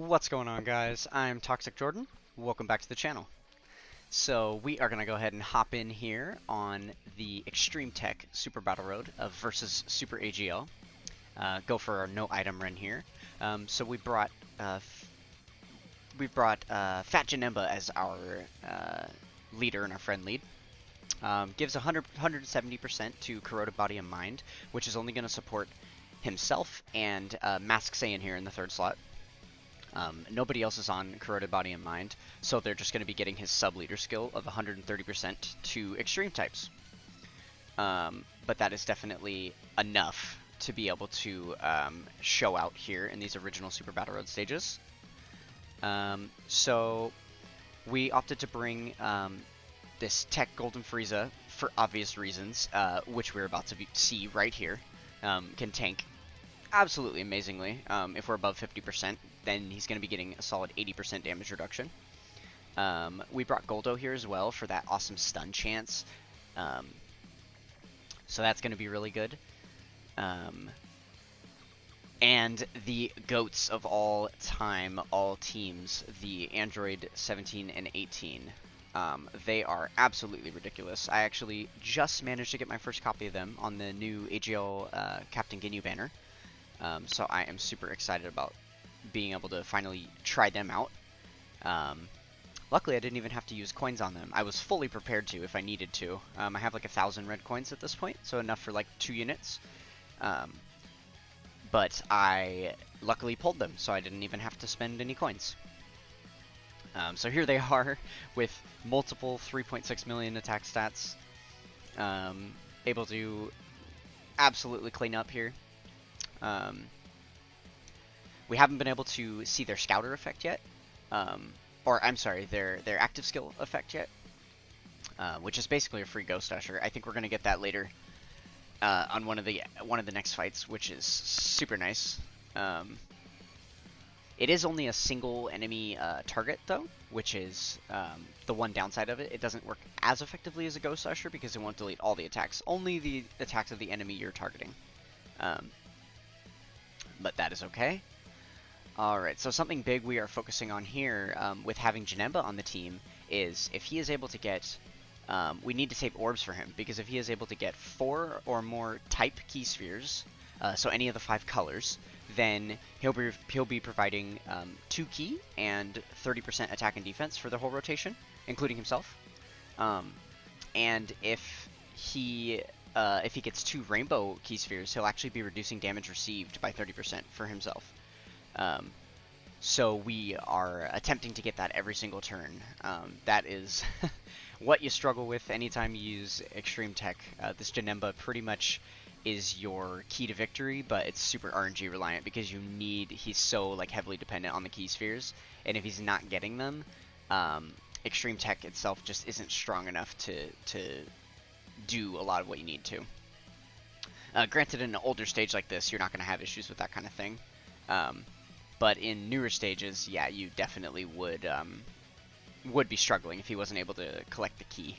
What's going on, guys? I'm Toxic Jordan. Welcome back to the channel. So we are going to go ahead and hop in here on the Extreme Tech Super Battle Road of versus Super AGL. Go for our no item run here. So we brought Fat Janemba as our leader and our friend lead. Gives 170% to Corroded Body and Mind, which is only going to support himself and Mask Saiyan here in the third slot. Nobody else is on Corroded Body and Mind, so they're just going to be getting his sub-leader skill of 130% to extreme types. But that is definitely enough to be able to show out here in these original Super Battle Road stages. So we opted to bring this Tech Golden Frieza for obvious reasons, which we're about to see right here. Can tank absolutely amazingly. If we're above 50%, then he's going to be getting a solid 80% damage reduction. We brought Goldo here as well for that awesome stun chance. So that's going to be really good. And the GOATs of all time, all teams, the Android 17 and 18. They are absolutely ridiculous. I actually just managed to get my first copy of them on the new AGL Captain Ginyu banner. So I am super excited about being able to finally try them out. Luckily, I didn't even have to use coins on them. I was fully prepared to if I needed to. I have like 1,000 red coins at this point, so enough for like 2 units. But I luckily pulled them, so I didn't even have to spend any coins. So here they are with multiple 3.6 million attack stats. Able to absolutely clean up here. We haven't been able to see their Scouter effect yet, or I'm sorry, their active skill effect yet, which is basically a free Ghost Usher. I think we're gonna get that later on one of the next fights, which is super nice. It is only a single enemy target though, which is the one downside of it. It doesn't work as effectively as a Ghost Usher because it won't delete all the attacks, only the attacks of the enemy you're targeting. But that is okay. Alright, so something big we are focusing on here with having Janemba on the team is if he is able to get, we need to save orbs for him, because if he is able to get 4 or more type key spheres, so any of the 5 colors, then he'll be providing 2 key and 30% attack and defense for the whole rotation, including himself. And if he gets 2 rainbow key spheres, he'll actually be reducing damage received by 30% for himself. So we are attempting to get that every single turn. That is what you struggle with anytime you use Extreme Tech. This Janemba pretty much is your key to victory, but it's super RNG reliant because he's so like heavily dependent on the key spheres, and if he's not getting them, Extreme Tech itself just isn't strong enough to do a lot of what you need to. Granted, in an older stage like this, you're not going to have issues with that kind of thing. But in newer stages, yeah, you definitely would be struggling if he wasn't able to collect the key.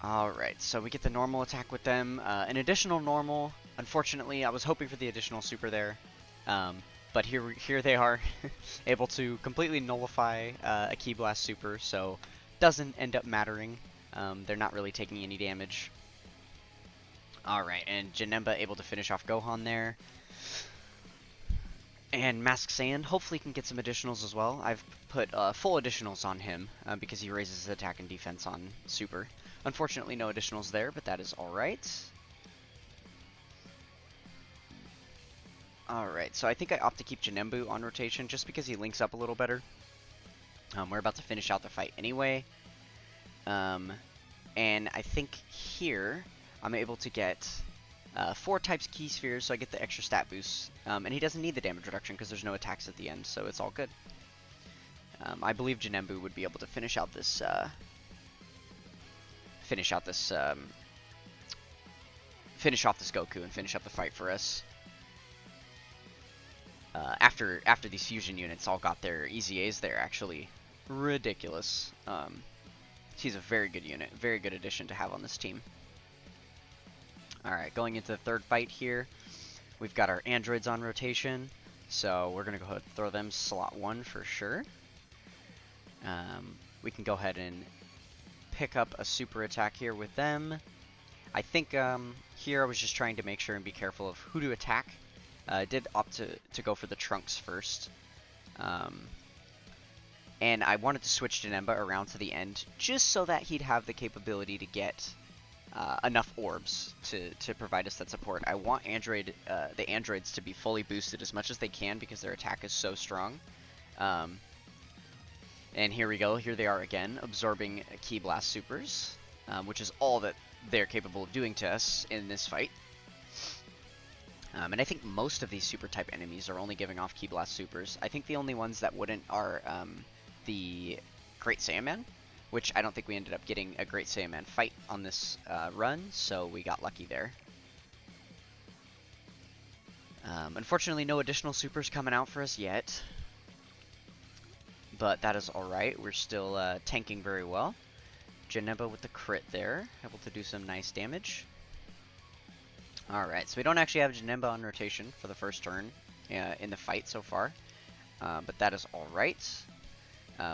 Alright, so we get the normal attack with them. An additional normal. Unfortunately, I was hoping for the additional super there. But here they are, able to completely nullify a Ki Blast super, so doesn't end up mattering. They're not really taking any damage. Alright, and Janemba able to finish off Gohan there. And Mask Saiyan hopefully can get some additionals as well. I've put full additionals on him because he raises his attack and defense on Super. Unfortunately, no additionals there, but that is alright. Alright, so I think I opt to keep Janembu on rotation just because he links up a little better. We're about to finish out the fight anyway. And I think here I'm able to get 4 types key spheres, so I get the extra stat boost. And he doesn't need the damage reduction because there's no attacks at the end, so it's all good. I believe Janembu would be able to finish out this Goku and finish up the fight for us. After these fusion units all got their EZAs, they're actually ridiculous. He's a very good unit, very good addition to have on this team. Alright, going into the third fight here. We've got our androids on rotation, so we're going to go ahead and throw them slot 1 for sure. We can go ahead and pick up a super attack here with them. I think here I was just trying to make sure and be careful of who to attack. I did opt to go for the trunks first. And I wanted to switch Janemba around to the end just so that he'd have the capability to get enough orbs to provide us that support. I want the androids to be fully boosted as much as they can because their attack is so strong. And here we go. Here they are again, absorbing Ki Blast supers, which is all that they're capable of doing to us in this fight. And I think most of these super type enemies are only giving off Ki Blast supers. I think the only ones that wouldn't are the Great Saiyaman, which I don't think we ended up getting a Great Saiyaman fight on this run, so we got lucky there. Unfortunately, no additional supers coming out for us yet, but that is alright. We're still tanking very well. Janemba with the crit there, able to do some nice damage. Alright, so we don't actually have Janemba on rotation for the first turn in the fight so far, but that is alright.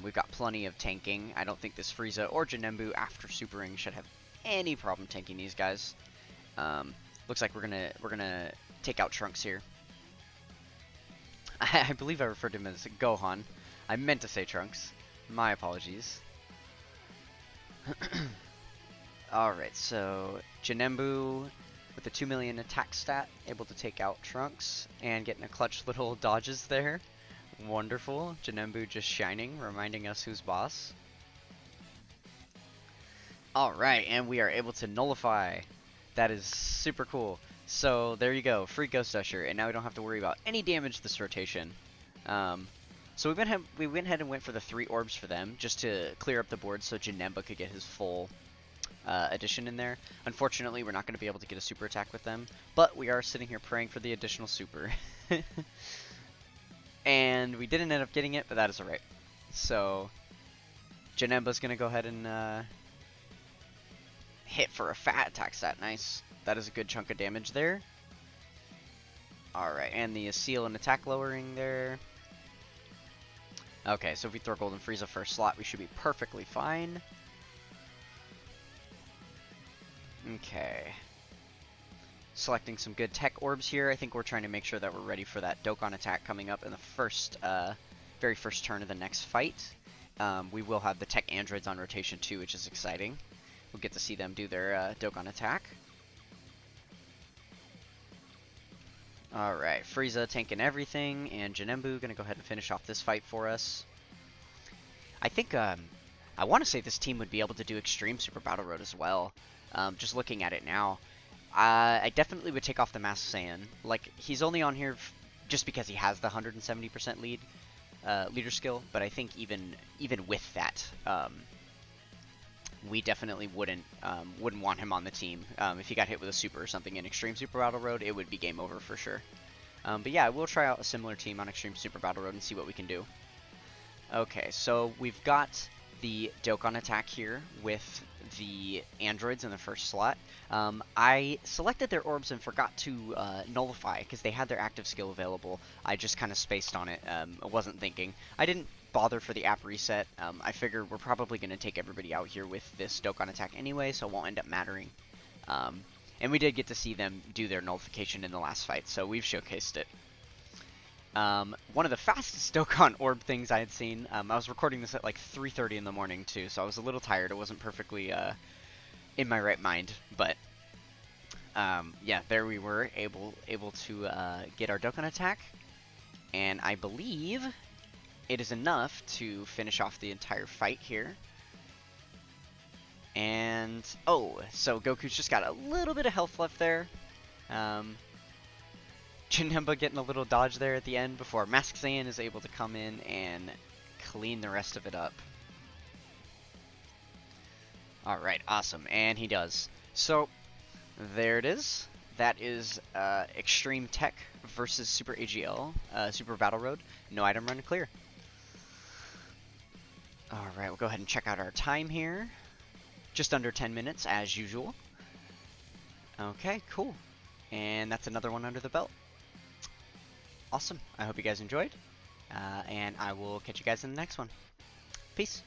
We've got plenty of tanking. I don't think this Frieza or Janembu after supering should have any problem tanking these guys. Looks like we're gonna take out Trunks here. I believe I referred to him as Gohan. I meant to say Trunks. My apologies. Alright, so Janembu with the 2 million attack stat, able to take out Trunks and getting a clutch little dodges there. Wonderful. Janembu just shining, reminding us who's boss. Alright, and we are able to nullify. That is super cool. So there you go, free Ghost Usher, and now we don't have to worry about any damage this rotation. So we went ahead and went for the 3 orbs for them, just to clear up the board so Janemba could get his full addition in there. Unfortunately, we're not going to be able to get a super attack with them, but we are sitting here praying for the additional super. And we didn't end up getting it, but that is alright. So Janemba's going to go ahead and hit for a fat attack stat. Nice. That is a good chunk of damage there. Alright, and the seal and attack lowering there. Okay, so if we throw Golden Frieza first slot, we should be perfectly fine. Okay. Selecting some good tech orbs here. I think we're trying to make sure that we're ready for that Dokkan attack coming up in the very first turn of the next fight. We will have the tech androids on rotation too, which is exciting. We'll get to see them do their Dokkan attack. Alright, Frieza tanking everything, and Janembu gonna go ahead and finish off this fight for us. I think, I want to say this team would be able to do Extreme Super Battle Road as well. Just looking at it now. I definitely would take off the Masked Saiyan. Like, he's only on here just because he has the 170% leader skill, but I think even with that, we definitely wouldn't want him on the team. If he got hit with a super or something in Extreme Super Battle Road, it would be game over for sure. But yeah, we'll try out a similar team on Extreme Super Battle Road and see what we can do. Okay, so we've got the Dokkan attack here with the androids in the first slot. I selected their orbs and forgot to nullify because they had their active skill available. I just kind of spaced on it. I wasn't thinking. I didn't bother for the app reset. I figured we're probably going to take everybody out here with this Dokkan attack anyway, so it won't end up mattering. And we did get to see them do their nullification in the last fight, so we've showcased it. One of the fastest Dokkan orb things I had seen, I was recording this at like 3:30 in the morning too, so I was a little tired. It wasn't perfectly in my right mind, but yeah, there we were, able to get our Dokkan attack, and I believe it is enough to finish off the entire fight here. And, oh, so Goku's just got a little bit of health left there. Janemba getting a little dodge there at the end before Masked Saiyan is able to come in and clean the rest of it up. Alright, awesome, and he does. So, there it is. That is Extreme Tech versus Super AGL, Super Battle Road. No item run clear. Alright, we'll go ahead and check out our time here. Just under 10 minutes, as usual. Okay, cool. And that's another one under the belt. Awesome. I hope you guys enjoyed, and I will catch you guys in the next one. Peace.